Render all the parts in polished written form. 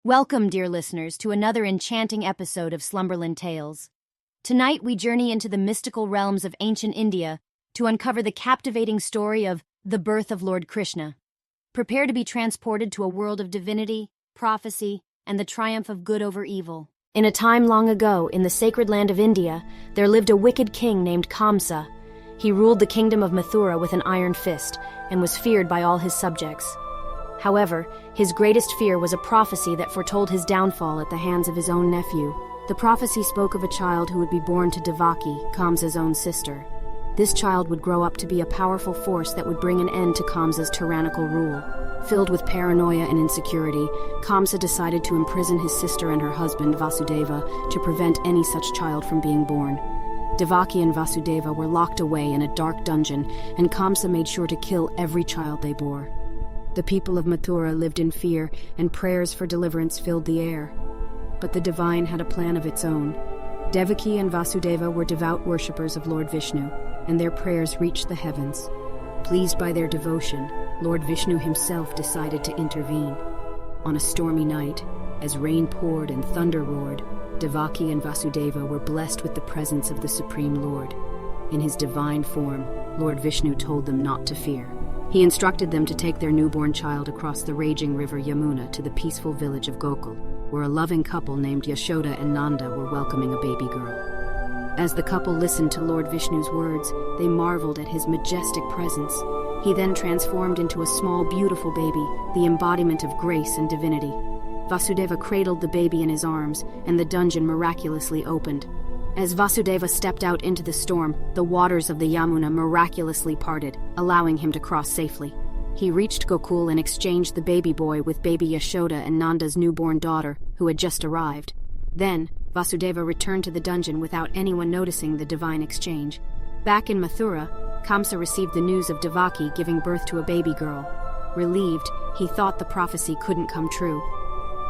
Welcome, dear listeners, to another enchanting episode of Slumberland Tales. Tonight we journey into the mystical realms of ancient India to uncover the captivating story of the birth of Lord Krishna. Prepare to be transported to a world of divinity, prophecy, and the triumph of good over evil. In a time long ago, in the sacred land of India, there lived a wicked king named Kamsa. He ruled the kingdom of Mathura with an iron fist and was feared by all his subjects. However, his greatest fear was a prophecy that foretold his downfall at the hands of his own nephew. The prophecy spoke of a child who would be born to Devaki, Kamsa's own sister. This child would grow up to be a powerful force that would bring an end to Kamsa's tyrannical rule. Filled with paranoia and insecurity, Kamsa decided to imprison his sister and her husband, Vasudeva, to prevent any such child from being born. Devaki and Vasudeva were locked away in a dark dungeon, and Kamsa made sure to kill every child they bore. The people of Mathura lived in fear, and prayers for deliverance filled the air. But the divine had a plan of its own. Devaki and Vasudeva were devout worshippers of Lord Vishnu, and their prayers reached the heavens. Pleased by their devotion, Lord Vishnu himself decided to intervene. On a stormy night, as rain poured and thunder roared, Devaki and Vasudeva were blessed with the presence of the Supreme Lord. In his divine form, Lord Vishnu told them not to fear. He instructed them to take their newborn child across the raging river Yamuna to the peaceful village of Gokul, where a loving couple named Yashoda and Nanda were welcoming a baby girl. As the couple listened to Lord Vishnu's words, they marveled at his majestic presence. He then transformed into a small, beautiful baby, the embodiment of grace and divinity. Vasudeva cradled the baby in his arms, and the dungeon miraculously opened. As Vasudeva stepped out into the storm, the waters of the Yamuna miraculously parted, allowing him to cross safely. He reached Gokul and exchanged the baby boy with baby Yashoda and Nanda's newborn daughter, who had just arrived. Then, Vasudeva returned to the dungeon without anyone noticing the divine exchange. Back in Mathura, Kamsa received the news of Devaki giving birth to a baby girl. Relieved, he thought the prophecy couldn't come true.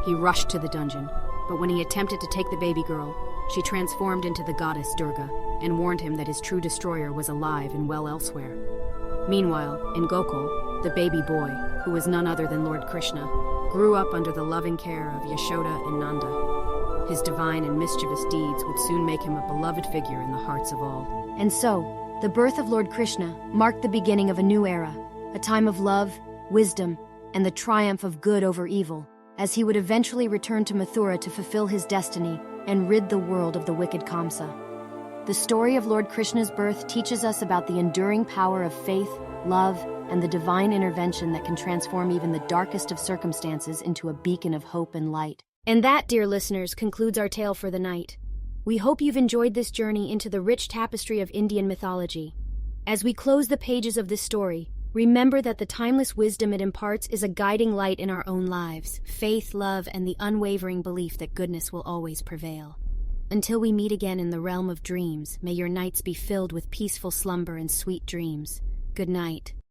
He rushed to the dungeon, but when he attempted to take the baby girl, she transformed into the goddess Durga and warned him that his true destroyer was alive and well elsewhere. Meanwhile, in Gokul, the baby boy, who was none other than Lord Krishna, grew up under the loving care of Yashoda and Nanda. His divine and mischievous deeds would soon make him a beloved figure in the hearts of all. And so, the birth of Lord Krishna marked the beginning of a new era, a time of love, wisdom, and the triumph of good over evil, as he would eventually return to Mathura to fulfill his destiny and rid the world of the wicked Kamsa. The story of Lord Krishna's birth teaches us about the enduring power of faith, love, and the divine intervention that can transform even the darkest of circumstances into a beacon of hope and light. And that, dear listeners, concludes our tale for the night. We hope you've enjoyed this journey into the rich tapestry of Indian mythology. As we close the pages of this story, remember that the timeless wisdom it imparts is a guiding light in our own lives, faith, love, and the unwavering belief that goodness will always prevail. Until we meet again in the realm of dreams, may your nights be filled with peaceful slumber and sweet dreams. Good night.